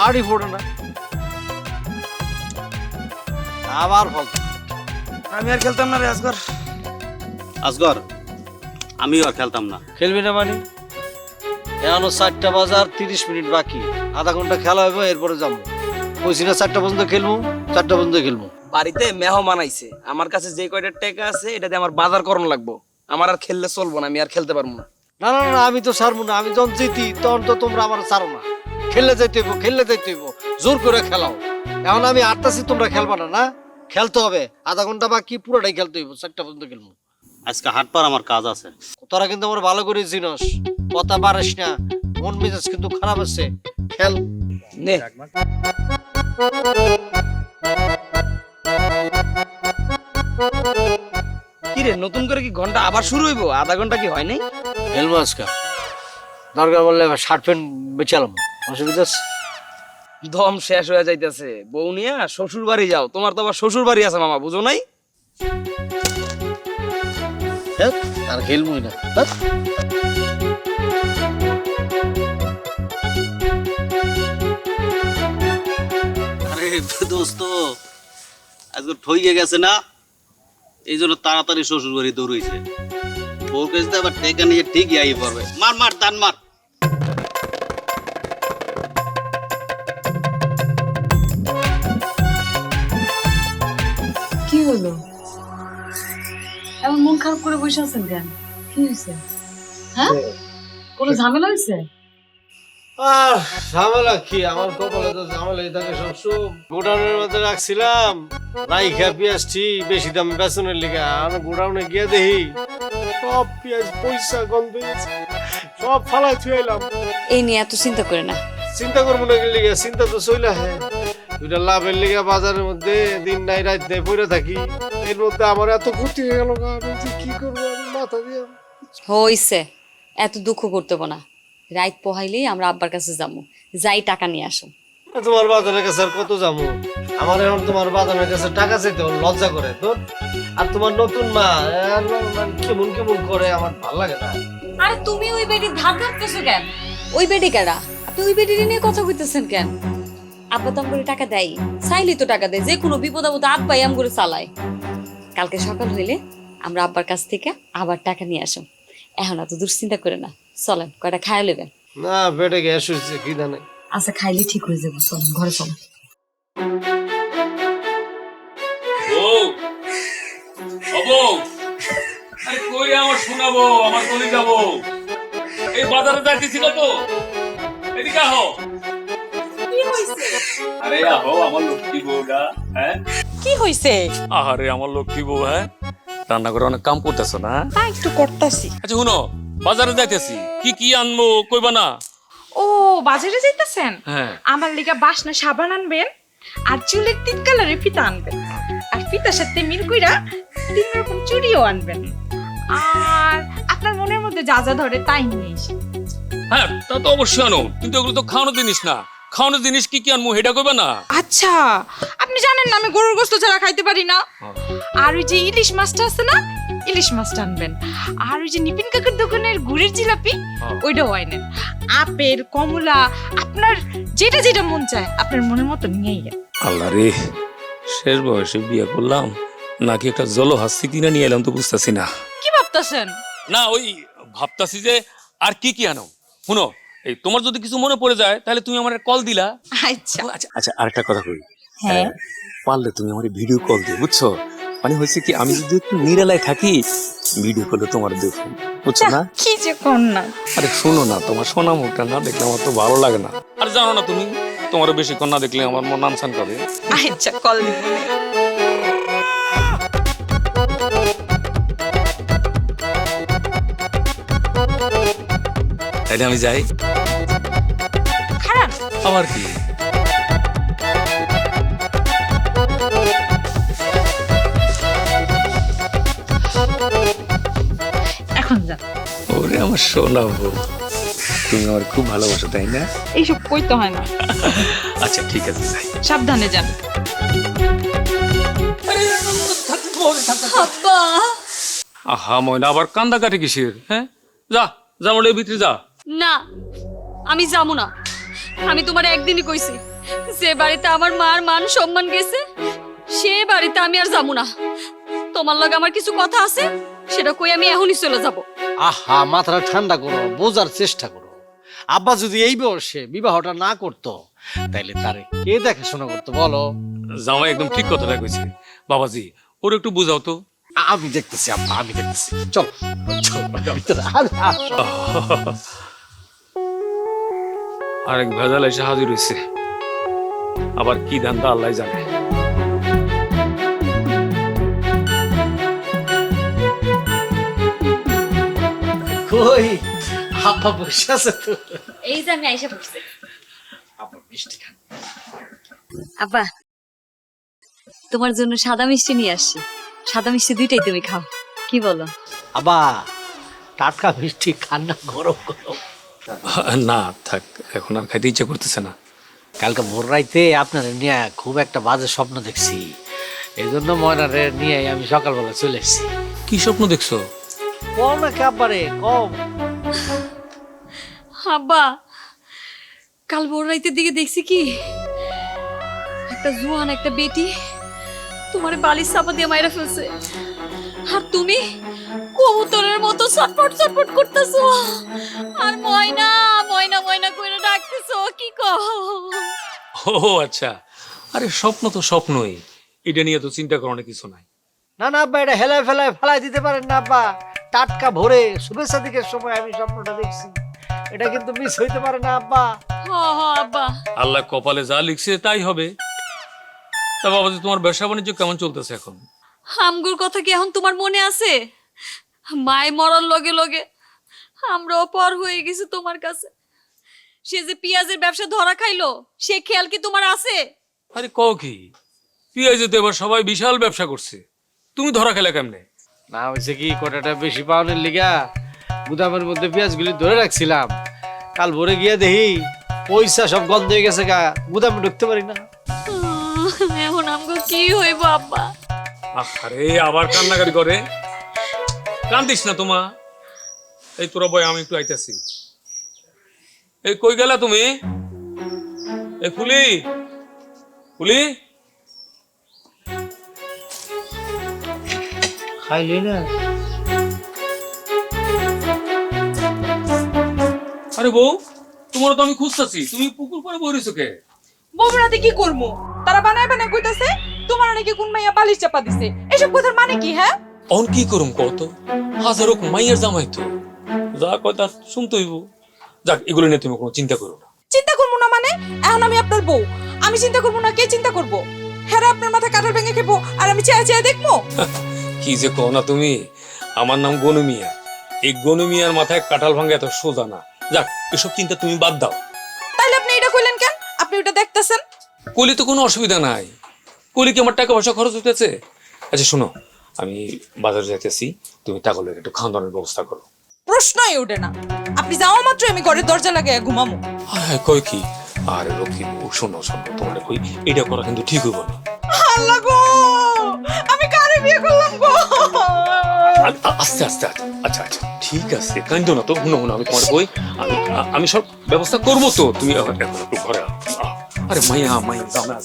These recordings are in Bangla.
শাড়ি পরে না আবার ফল। আমি আর খেলতাম না রে আসগর। আসগর আমিও আর খেলতাম না। খেলবি না মানে? এখনো 4টা বাজার 30 মিনিট বাকি, আধা ঘন্টা খেলা হবে, এরপরে যাবো। কইছি না 4টা পর্যন্ত খেলবো, 4টা পর্যন্ত খেলবো। বাড়িতে মেহমান আইছে, আমার কাছে যে কয়টা টাকা আছে এটাতে আমার বাজার করণ লাগবো। আমার আর খেললে চলবো না, আমি আর খেলতে পারবো না। না না না, আমি তো ছাড়বো না। আমি যখন জিতি তখন তো তোমরা আমার ছাড়ো না। খেললে যাইতে হইব, খেললে যাইতে হইব, জোর করে খেলাও। এখন আমি আটটাছি, তোমরা খেলবা না? না, খেলতে হবে। আধা ঘন্টা বাকি, পুরোটাই খেলতে হইব, 4টা পর্যন্ত খেলবো। আজকে হাটপার আমার কাজ আছে। তোরা কিন্তু আমার ভালো করে চিনস, কথা পারিস না, মন মেজাজ কিন্তু খারাপ আছে। খেল নে কি রে, নতুন করে কি ঘন্টা আবার শুরু হইব? আধা ঘন্টা কি হয় নাই? খেলবো আজকে। দরকার বললে শার্ট প্যান্ট বেচালাম, অসুবিধা আছে? দম শেষ হয়ে যাইতেছে। বউ নিয়া শ্বশুর বাড়ি যাও। তোমার তো আবার শ্বশুর বাড়ি আছে মামা, বুঝো নাই? আর খেলবই না। আরে দোস্ত, আজকে ঠইকে গেছে না, এই জন্য তাড়াতাড়ি শ্বশুর বাড়ি দৌড়াইছে। ওর কাছে আবার টেকা নিয়ে ঠিকই আই পড়বে। মার মার দান মার। কি হলো? এমন মন খারাপ করে বসে আছেন কেন? কি হয়েছে? হ্যাঁ, কোনো ঝামেলা হয়েছে? আর ঝামেলা কি? আমার কপালে তো ঝামেলাই থাকে সবসময়। গোডাউনের মধ্যে রাখছিলাম, রাইখা পেঁয়াজটি বেশি দামে বেচনের লিগা। আর গোডাউনে গিয়ে দেখি সব পেঁয়াজ পয়সা গন্ধ হয়েছে, সব ফালাই থুয়াইলাম। এই নিয়ে এত চিন্তা করে না। চিন্তা করবো না কি লিগা? চিন্তা তো চইলা হ্যাঁ। দুইটা লাভের লিগা বাজারের মধ্যে দিন নাই রাত নেই পড়ে থাকি। এর মধ্যে আমার এত ক্ষতি হয়ে গেল, আমি যে কি করবো, আমি মাথা দিয়ে। হইছে, এত দুঃখ করতে হবে না। রাত পোহাইলেই আমরা আব্বার কাছে যাবো, যাই টাকা নিয়ে আসো। তোমার বাজারের কাছে আর কত যাবো? আমার এখন তোমার বাজারের কাছে টাকা চাইতে লজ্জা করে তোর। আর তোমার নতুন মা কেমন কেমন করে, আমার ভাল লাগে না। আরে তুমি ওই বেডির ধার ধারতেছো কেন? ওই বেডি কারা? আপনি ওই বেডির নিয়ে কথা কইতেছেন কেন? আব্বা তো করে টাকা দেয়, চাইলেই তো টাকা দেয়। যে কোনো বিপদ আপদ আব্বাই আম করে চালায়। কালকে সকাল হইলে আমরা আব্বার কাছ থেকে আবার টাকা নিয়ে আসো। এখন এত দুশ্চিন্তা করে না, চলেন কয়টা খাইয়া লেবেন। না, পেটে গ্যাস হয়েছে, কি জানে। আচ্ছা, খাইলে ঠিক হয়ে যাবো, চলেন ঘরে চলেন। কই আমার শোনাবো, আমার কলি যাবো। এই বাজারে যাইতেছিল তো, এদিকে আহো। আরে আহো আমার লক্ষ্মী বউটা। হ্যাঁ কি হইছে? আরে আমার লক্ষ্মী বউ, হ্যাঁ রান্না করে অনেক কাম করতেছ না? তা একটু করতাছি। আচ্ছা শুনো, বাজারে যাইতেছি, কি কি আনবো কইবা না? ও বাজারে যাইতেছেন? হ্যাঁ। আমার লিগা বাসনা সাবান আনবেন, আর চুলের 3 কালারের ফিতা আনবেন, আর ফিতার সাথে মিল কইরা 3 রকম চুড়িও আনবেন। আর আপনার মনের মধ্যে যা যা ধরে তাই নিয়ে এসে। হ্যাঁ তা তো অবশ্যই আনো, কিন্তু এগুলো তো খাওয়ানোর জিনিস না। খাওয়ানোর জিনিস কি কি আনবো এটা কইবা না? আচ্ছা, আপনি জানেন না আমি গরুর গোশত ছাড়া খাইতে পারি না। আর ওই যে ইলিশ মাছটা আছে না, ইলিশ মাছটা আনবেন। আর ওই যে নিপিন কাকার দোকানের গুড়ের জিলাপি, ওইটাও আনেন। আপেল, কমলা, আপনার যেটা যেটা মন চায় আপনার মনের মতো নিয়েই যান। আল্লাহ রে, শেষ বয়সে বিয়ে করলাম নাকি একটা জলহাসি কিনে নিয়ে এলাম তো বুঝতেছি না। কি ভাবতেছেন? না ওই ভাবতাছি যে আর কি কি আনো। শুনো, এই তোমার যদি কিছু মনে পড়ে যায় তাহলে তুমি আমার কল দিলা। আচ্ছা আচ্ছা আচ্ছা, আরেকটা কথা কই। হ্যাঁ, পারলে তুমি আমার ভিডিও কল দিও, বুঝছো? মানে হয়েছে কি, আমি যদি একটু নিরালায় থাকি ভিডিও কলে তোমার দেখো, বুঝছো না? কি যে কোন না। আরে শোনো না, তোমার সোনা মুখটা না দেখলে আমার তো ভালো লাগে না। আর জানো না তুমি, তোমার বেশিক্ষণ না দেখলে আমার মন আনসান করে। আচ্ছা, কল দিব। তাইলে আমি যাই। খারাপ আবার কি? এখন যান। ওরে আমার সোনা বউ, তুমি আমার খুব ভালোবাসো তাই না? এইসব কইতে হয় না। আচ্ছা ঠিক আছে, যাই। সাবধানে যান। আহা ময়না, আবার কান্দাকাটি কিসের? হ্যাঁ যা, যা মোড়ে ভিতরে যা। না, আমি যাবো না। আমি তোমার একদিনই কইছি যে বাড়িতে আমার মার মান সম্মান গেছে সে বাড়িতে আমি আর যাবো না। তোমার লগে আমার কিছু কথা আছে, সেটা কই আমি এখনই চলে যাব। আহা, মাথাটা ঠান্ডা করো, বোঝার চেষ্টা করো। আব্বা যদি এই বয়সে বিবাহটা না করতো তাইলে তারে কে দেখাশোনা করতো বলো? জামাই একদম ঠিক কথাটা কইছে। বাবাজি ওর একটু বুঝাও তো। আমি দেখতেছি আব্বা, আমি দেখতেছি। চল চল ভিতরে, আরে আসো। আরেক ভেজাল এসে হাজির হইছে, আবার কি ধান্দা আল্লাহ জানে। কই আব্বা বসে আছে তো? এই যে আমি আইসা পড়ছি। আব্বা মিষ্টি খান। আব্বা, তোমার জন্য সাদা মিষ্টি নিয়ে আসছি। সাদা মিষ্টি দুইটাই তুমি খাও, কি বলো? আব্বা টাটকা মিষ্টি খান না, গরম গরম। না থাক, এখন আর খাইতে ইচ্ছা করতেছে না। কালকে ভোর রাইতে আপনার নিয়ে খুব একটা বাজে স্বপ্ন দেখছি, এই জন্য ময়নারে নিয়ে আমি সকালবেলা চলে এসেছি। কি স্বপ্ন দেখছো? কম না কাবারে কম। আব্বা, কাল ভোর রাইতের দিকে দেখছি কি একটা জুয়ান একটা বেটি তোমার বালিশ চাপা দিয়ে মাইরা ফেলছে, আর তুমি কবুতরের মতো ছটফট ছটফট করতেছো, আর ময়না ময়না ময়না কইরা ডাকতেছো, কি কও? ও আচ্ছা, আরে স্বপ্ন তো স্বপ্নই, এটা নিয়ে তো চিন্তা করার কিছু নাই। না না আব্বা, এটা হেলায় ফেলায় ফেলাই দিতে পারেন না আব্বা। টাটকা ভোরে শুভেচ্ছা দিকের সময় আমি স্বপ্নটা দেখছি, এটা কিন্তু মিস হইতে পারে না আব্বা। হ হ আব্বা, আল্লাহ কপালে যা লিখছে তাই হবে। তা বাবাজি তোমার ব্যবসা বাণিজ্য কেমন চলতেছে এখন? আমগুর কথা কি এখন তোমার মনে আছে? মায় মরার লগে লগে আমরাও পর হয়ে গেছি তোমার কাছে। সে যে পেঁয়াজের ব্যবসা ধরা খাইলো, সে খেয়াল কি তোমার আছে? আরে কও কি, পেঁয়াজে তো এবার সবাই বিশাল ব্যবসা করছে, তুমি ধরা খেলে কেমনে? না হয়েছে কি, কটাটা বেশি পাওনের লিগা গুদামের মধ্যে পেঁয়াজগুলি ধরে রাখছিলাম। কাল ভোরে গিয়ে দেখি পয়সা সব গন্ধ হয়ে গেছে, গা গুদামে ঢুকতে পারি না। এখন আমগো কি হইব আব্বা? আরে আবার কান্নাকাটি করে, কান্দিস না তোমা। এই তোরা বয়, আমি একটু আইতাছি। এই কই গেলা তুমি? এই ফুলি, ফুলি, খাইলি না? আরে বউ, তোমার তো আমি খুঁজতাছি, তুমি পুকুর পাড়ে বই রইছো কে? বগুড়াতে কি করবো? তারা বানায় বানায় কইতাছে তোমার নাকি কোন মাইয়া বালিশ চাপা দিছে। এসব কথার মানে কি? হ্যাঁ, অন কি করুম কত, হাজারো মাইয়ের জামাই তো, যা কয় তা শুনতে হইব। যাক, এগুলো নিয়ে তুমি কোনো চিন্তা করো না। চিন্তা করবো না মানে? এখন আমি আপনার বউ, আমি চিন্তা করবো না কে চিন্তা করবো? হ্যাঁ, আপনার মাথায় কাঁঠাল ভেঙে খেবো আর আমি চেয়ে চেয়ে দেখবো? কি যে কও না তুমি, আমার নাম গনু মিয়া। এই গনু মিয়ার মাথায় কাঁঠাল ভাঙা এত সোজা না। যাক, এসব চিন্তা তুমি বাদ দাও। তাইলে আপনি এটা কইলেন কেন? আপনি ওটা দেখতেছেন। কলি তো কোনো অসুবিধা নাই, কলি কি আমার টাকা পয়সা খরচ হইতেছে? আচ্ছা শোনো, আমি বাজারে যাইতেছি, তুমি টাকা লইয়া একটু খাওয়া দাওয়ার ব্যবস্থা করো। প্রশ্নই ওঠে না, আপনি যাওয়া মাত্র আমি ঘরের দরজা লাগাইয়া ঘুমামো। হ্যাঁ কই কি, আরে লক্ষ্মী বউ, শোনো শোনো, তোমার কই এটা করা কিন্তু ঠিক হইব না। আল্লাহ গো, আমি কারে বিয়ে করলাম গো? আস্তে আস্তে, আচ্ছা আচ্ছা ঠিক আছে, কান্দো না তো। শুনো শুনো, আমি তোমার কই, আমি সব ব্যবস্থা করবো তো, তুমি এখন একটু ঘরে আও। আরে মাইয়া মাইয়া যাও না,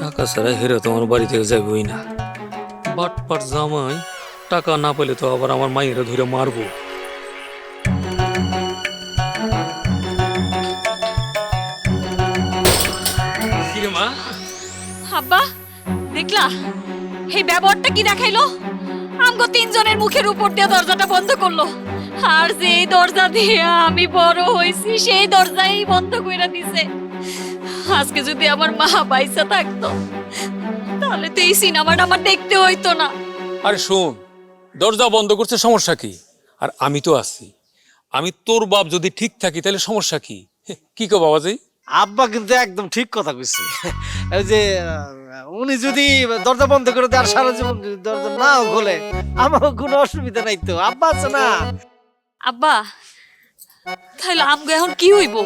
টাকা ছাড়া হেরে তোমার বাড়ি থেকে যাবেই না। বাটপাট জামাই, টাকা না পেলে তো আবার আমার মাইয়েরা ধরে মারবো। কিরে মা? আব্বা, দেখলা এই ব্যবহারটা কি দেখাইলো? আমগো তিনজনের মুখের উপর দিয়ে দরজাটা বন্ধ করলো, আর যেই দরজা দিয়ে আমি বড় হইছি সেই দরজাই বন্ধ কইরা দিছে। আজকে যদি আমার মা বাইসা থাকতো তাহলে তো এই সিনেমাটা আমার দেখতে হইতো না। আরে শোন, দরজা বন্ধ করছে সমস্যা কি? আর আমি তো আছি, আমি তোর বাপ যদি ঠিক থাকি তাহলে সমস্যা কি? কি কো বাবাজি? আব্বা কিন্তু একদম ঠিক কথা কইছে। এই যে উনি যদি দরজা বন্ধ করে দেয় আর সারা জীবন যদি দরজা নাও খোলে, আমার কোনো অসুবিধা নাই তো, আব্বা আছে না। আব্বা, তাহলে আমগো এখন কি হইব?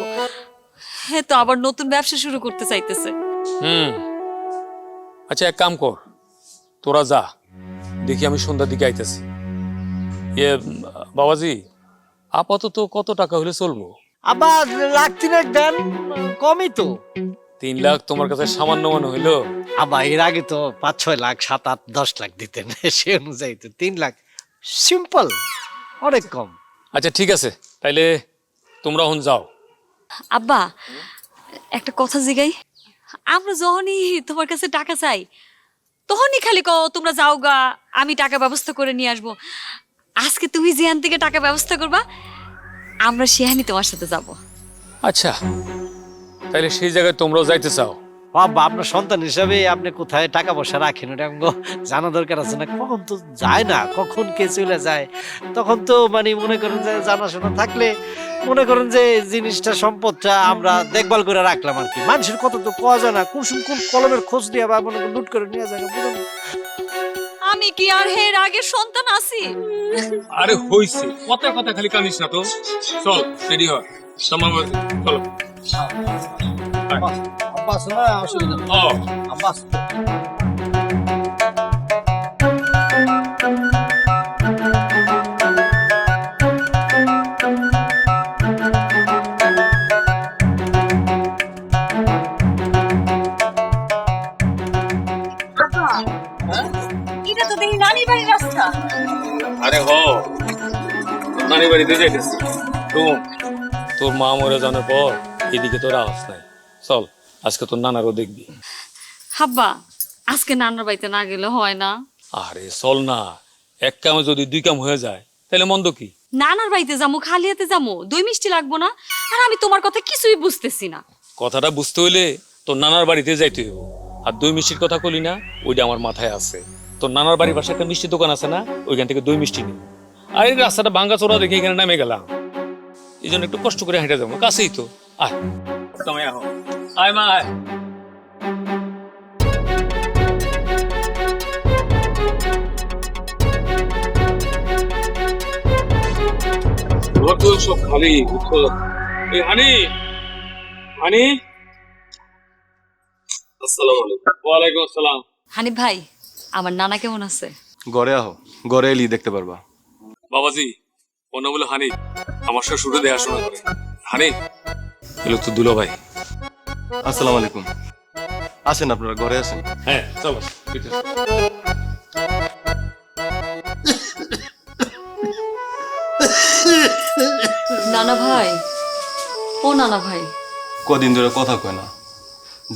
হে তো আবার নতুন ব্যবসা শুরু করতে চাইতেছে। আচ্ছা এক কাম কর, তোরা যা, দেখি আমি সন্ধ্যার দিকে আইতেছি। বাবাজি, আপাতত কত টাকা হলে চলবো? আবার লাখ তিনেক দেন, কমই তো। 3 লাখ তোমার কাছে সামান্য মনে হইলো? আবার এর আগে তো 5-6 লাখ 7-8-10 লাখ দিতেন, সে অনুযায়ী তো 3 লাখ সিম্পল, অনেক কম। আচ্ছা ঠিক আছে, তাইলে তোমরা এখন যাও। আব্বা একটা কথা জিগাই, আমরা যখনই তোমার কাছে টাকা চাই তখনই খালি কও তোমরা যাও গা, আমি টাকা ব্যবস্থা করে নিয়ে আসবো। আজকে তুমি যেখান থেকে টাকা ব্যবস্থা করবা আমরা সেখানই তোমার সাথে যাব। আচ্ছা তাইলে সেই জায়গায় তোমরাও যাইতে চাও? বাবা, আপনার সন্তান হিসাবে আপনি কোথায় টাকা পয়সা রাখেন ওটা আমাকে জানা দরকার আছে না? কখন তো যায় না, কখন কে চলে যায়, তখন তো মানে মনে করেন যে জানাশোনা থাকলে মনে করেন যে জিনিসটা সম্পদটা আমরা দেখভাল করে রাখলাম আর কি। মানুষের কথা তো কোয়া যায় না, কোন কলমের খোঁজ নিয়ে বা মনে করেন লুট করে নিয়ে যায় না, বুঝলেন? আমি কি আর এর আগে সন্তান আছি? আরে হইছে, কথা কথা খালি কানিস না তো। চল রেডি হ, সময় চলো। আব্বাস না, অসুবিধা নেই। ও আব্বাস এটা তো দেখি নানির বাড়ির রাস্তা। আরে নানি বাড়িতে যাইতেছি। তোর মা মরে যাওয়ার পর এদিকে তোর আওয়াজ নাই। চল আজকে তোর নানারও দেখবি। হাব্বা আজকে নানার বাড়িতে না গেলে হয় না? আরে চল না, এক কামে যদি 2 কাম হয়ে যায় তাহলে মন্দ কি? নানার বাড়িতে যাবো, খালি হাতে যাবো, দই মিষ্টি লাগবো না? আর আমি তোমার কথা কিছুই বুঝতেছি না। কথাটা বুঝতে হইলে তোর নানার বাড়িতে যাইতে হইব। আর দই মিষ্টির কথা কলি না, ওইটা আমার মাথায় আছে। তোর নানার বাড়ির পাশে একটা মিষ্টি দোকান আছে না, ওইখান থেকে দই মিষ্টি নিই। আর এই রাস্তাটা ভাঙ্গা চোরা দেখে এখানে নামে গেলাম, এই জন্য একটু কষ্ট করে হেঁটে যাবো, কাছেই তো। আয় তুমি আহ, আয় মা আয়। সব খালি হানি হানি। আসসালামু আলাইকুম। ওয়ালাইকুম আসসালাম। হানিফ ভাই, আমার নানা কেমন আছে? ঘরে আহো, ঘরে এলি দেখতে পারবা। বাবাজি, ওর নাম হলো হানি, আমার শ্বশুরে দেখাশোনা করে। হানি এলো তো দুলো ভাই। আসসালামু আলাইকুম। আসেন, আপনারা ঘরে আসেন। হ্যাঁ চলো। নানা ভাই, ও নানা ভাই, কদিন ধরে কথা কয় না,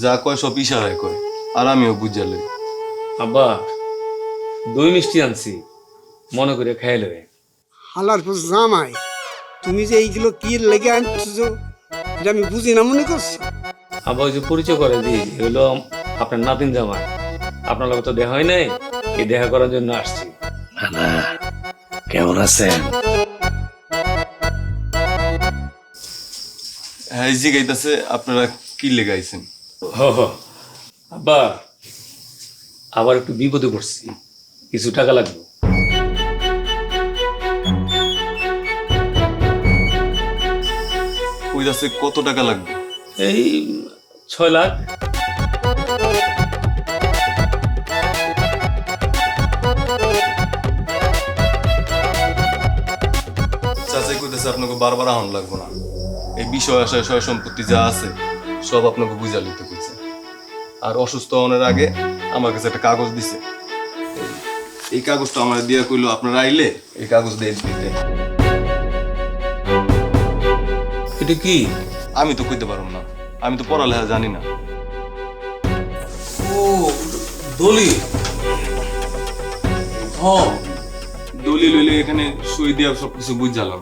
যা কয় সব ইশারায় কয়, আর আমিও বুঝালে। আব্বা দই মিষ্টি আনছি, মনে করে খাইলে। হালার পর জামাই, তুমি যে এইগুলো কি লেগে আনছো এটা আমি বুঝি না মনে করছো? আব্বা ওই যে পরিচয় করে দিই, এগুলো আপনার নাতিন জামাই। আপনার লোক তো দেখা হয় নাই, এই দেখা করার জন্য আসছি। কেমন আছেন? হ্যাঁ, জিগাইতেছে আপনারা কি লেগে আইছেন। আব্বা আবার একটু বিপদে পড়ছি, কিছু টাকা লাগবে। কইতাছে কত টাকা লাগবে? এই 6 লাখ। চাচাই কইতাছে আপনাকে বারবার আহন লাগবো না, এই বিষয় আশায় সয় সম্পত্তি যা আছে সব আপনাকে বুঝা লিখতে কইছে। আর অসুস্থ হওয়ার আগে আমার কাছে একটা কাগজ দিছে, এই কাগজটা আমার দিয়া কইলো আপনারা আইলে এই কাগজ দিয়ে দিতে। এটা কি? আমি তো কইতে পারব না, আমি তো পড়ালেখা জানি না। ও দলিল। দলিল হইলে এখানে সই দিয়া সবকিছু বুঝালাম।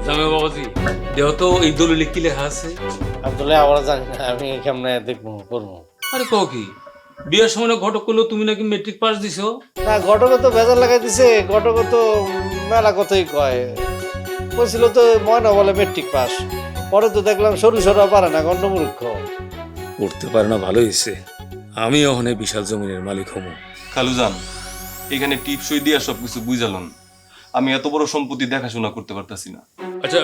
জামে বাবাজি, দেহ তো এই দলিলে কি লেখা আছে? আসলে আমরা জানি না, আমি কেমনে দেখবো করবো? আরে কও কি, বিয়ের সময় ঘটক করলো তুমি নাকি মেট্রিক পাস দিছো? না, ঘটক তো বেজার লাগাই দিছে, ঘটক তো মেলা কথাই কয়। বলছিল তো ময়না বলে মেট্রিক পাস, পরে তো দেখলাম সরু সরা পারে না, গণ্ডমূর্খ। পড়তে পারে না, ভালো হয়েছে। আমি ওখানে বিশাল জমিনের মালিক হবো। খালুজান, এখানে টিপ সই দিয়া সবকিছু বুঝালাম, আমি এত বড় সম্পত্তি দেখাশোনা করতে পারতাছি না। আচ্ছা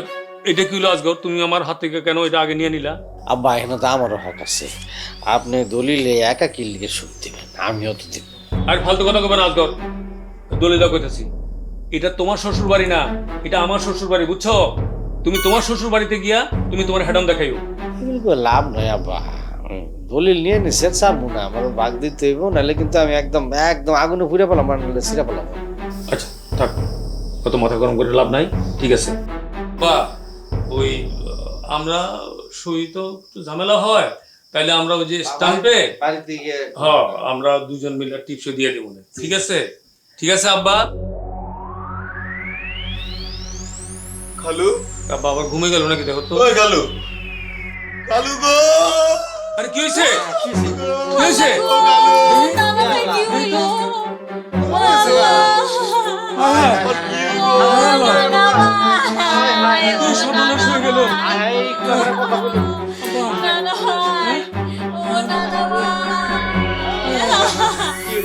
এটা কি হলো আজগর, তুমি আমার হাত থেকে কেন এটা আগে নিয়ে নিলা? আব্বা, এখানে তো আমারও হক আছে, আপনি দলিলে একা কি লিখে সুখ দিবেন, আমিও তো দিব। আর ফালতু কথা কবেন আজগর, দলিলটা কইতাছি, এটা তোমার শ্বশুর বাড়ি না, এটা আমার শ্বশুর বাড়ি, বুঝছো? তুমি তোমার শ্বশুর বাড়িতে গিয়া তুমি তোমার হেডম দেখাইও। লাভ নয় আব্বা, দলিল নিয়ে নিছে ছাড়বো না, আমার ভাগ দিতে হইব, নাহলে কিন্তু আমি একদম একদম আগুনে পুড়ে পেলাম, নাহলে ছিঁড়ে পেলাম। আচ্ছা থাক, কত মাথা গরম করে লাভ নাই, ঠিক আছে। বা ওই আমরা সই তো একটু ঝামেলা হয়, তাইলে আমরা ওই যে স্টাম্পে বাড়িতে গিয়ে হ্যাঁ আমরা দুজন মিলে টিপসই দিয়ে দেবো না, ঠিক আছে? ঠিক আছে আব্বা। খালু, বাবা ঘুমে গেল নাকি দেখো তো। ওই খালু, খালু গো, আরে কি হয়েছে? কি হয়েছে? কি হইলো? সর্বনাশ হয়ে গেল।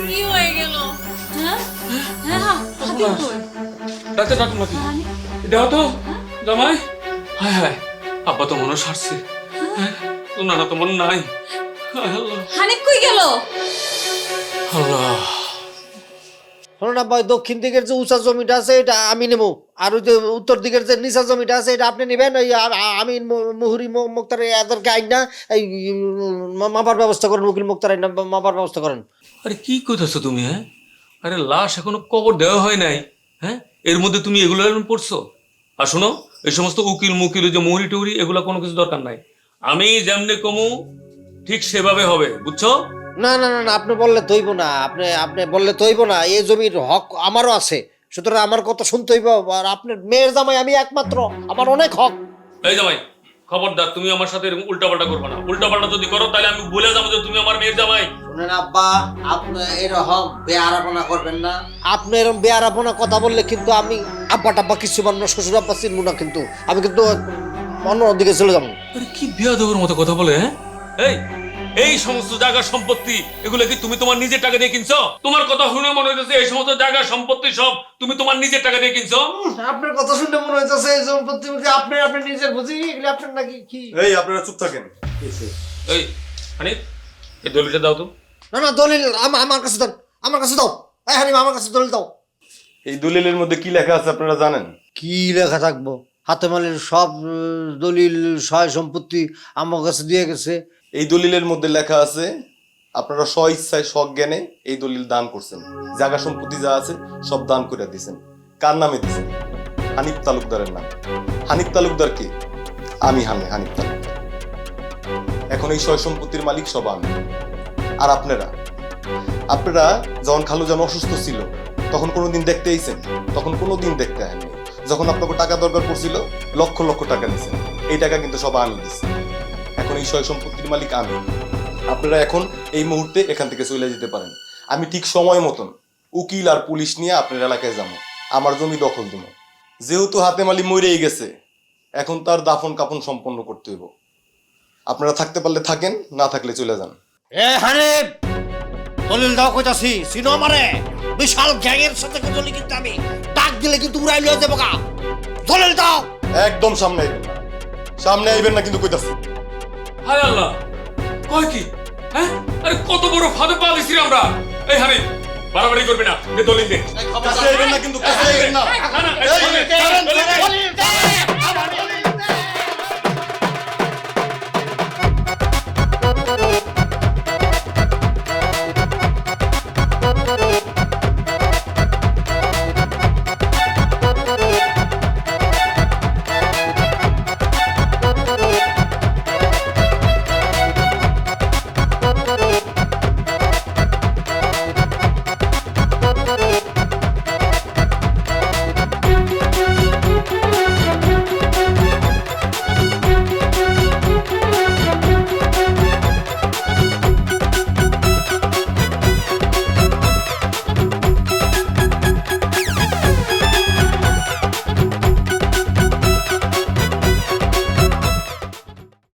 কি হয়ে গেল? ডাক্তার ডাক্তার নাকি দেখো তো জামাই। হায় হায়, আব্বা তো মনে সারছে, তো নানা তো মনে নাই। হায় আল্লাহ, হানিফ কই গেল? আল্লাহ। শোনো না ভাই, দক্ষিণ দিকের যে উঁচা জমিটা আছে এটা আমি নেবো, আর ওই যে উত্তর দিকের যে নিচা জমিটা আছে এটা আপনি নেবেন। ওই আমি মুহুরি মুক্তার এদেরকে আইন না এই মাপার ব্যবস্থা করেন, উকিল মুক্তার আইন না মাপার ব্যবস্থা করেন। আরে কি কইতাছো তুমি? হ্যাঁ, আরে লাশ এখনো কবর দেওয়া হয় নাই, হ্যাঁ এর মধ্যে তুমি এগুলো পড়ছো? আর শোনো, এই সমস্ত উকিল মুকিল যে মুহুরি টুহুরি এগুলো কোনো কিছু দরকার নাই, আমি যেমনি কমু ঠিক সেভাবে হবে, বুঝছো? না না না না, আপনি বললে তৈব না, আপনি আপনি বললে তৈব না, এই জমির হক আমারও আছে, সুতরাং আমার কথা শুনতে হইব। আর আপনার মেয়ের জামাই আমি একমাত্র, আমার অনেক হক। এই জামাই খবরদার, তুমি আমার সাথে এরকম উল্টাপাল্টা করবে না। উল্টাপাল্টা যদি করো তাহলে আমি বলে যাবো যে তুমি আমার মেয়ের জামাই। শুনেন আব্বা, আপনি এরকম বেয়ারাপনা করবেন না। আপনি এরকম বেয়ারাপনা কথা বললে কিন্তু আমি আব্বা টাব্বা কিছু মান্য শ্বশুর আব্বা চিনবো না, কিন্তু আমি কিন্তু অন্য দিকে চলে যাবো। আরে কি বিয়াদবের মতো কথা বলে, হ্যাঁ? এই সমস্ত জায়গা সম্পত্তি এগুলো কি তুমি তোমার নিজের টাকা দিয়ে কিনছো? তোমার কথা শুনে মনে হইতেছে এই সমস্ত জায়গা সম্পত্তি সব তুমি তোমার নিজের টাকা দিয়ে কিনছো। আপনার কথা শুনতে মনে হইতেছে এই সম্পত্তি আপনি আপনি নিজের বুঝি, এগুলো আপনার নাকি কি? এই আপনারা চুপ থাকেন। এই হানিফ, এই দলিলটা দাও তো। না না, দলিল আমার কাছে দাও, আমার কাছে দাও। এই হানিফ, আমার কাছে দলিল দাও। এই দলিলের মধ্যে কি লেখা আছে আপনারা জানেন? কি লেখা থাকবো? হাতে মালের সব দলিল সয় সম্পত্তি আমার কাছে দিয়ে গেছে। এই দলিলের মধ্যে লেখা আছে আপনারা স্ব ইচ্ছায় সজ্ঞানে এই দলিল দান করছেন, জায়গা সম্পত্তি যা আছে সব দান করে দিয়েছেন। কার নামে দিয়েছেন? হানিফ তালুকদারের নাম। হানিফ তালুকদার কে? আমি হানিফ তালুকদার। এখন এই সয় সম্পত্তির মালিক সব আমি। আর আপনারা যখন খালুজান অসুস্থ ছিল তখন কোনোদিন দেখতে আইছেন? তখন কোনোদিন দেখতে আইনি। যখন আপনাকে টাকা দরকার পড়ছিল লক্ষ লক্ষ টাকা দিয়েছেন, এই টাকা কিন্তু সব আমি দিচ্ছি। এখন এই সয় সম্পত্তির মালিক আমি। আপনারা এখন এই মুহূর্তে এখান থেকে চলে যেতে পারেন। আমি ঠিক সময় মতন উকিল আর পুলিশ নিয়ে আপনার এলাকায় যাবো, আমার জমি দখল দেবো। যেহেতু হাতে মালি মরেই গেছে, এখন তার দাফন কাফন সম্পন্ন করতে হইব। আপনারা থাকতে পারলে থাকেন, না থাকলে চলে যান। এ হানিফ, দলিল দাও কইতাছি, চিনো আমারে? বিশাল গ্যাংয়ের সাথে দলিল কিন্তু আমি ডাক দিলে কিন্তু উড়াই লয়ে যাবো গা। দলিল দাও। একদম সামনে আইবেন না, সামনে আইবেন না কিন্তু কইতাছি। হায় আল্লাহ, কয় কি? হ্যাঁ, আরে কত বড় ফাঁদে পা দিছি আমরা। এই হানিফ, বাড়াবাড়ি করবি না, দে দলিল দে। কাছে আইবেন না কিন্তু, কাছে আইবেন না। না, না,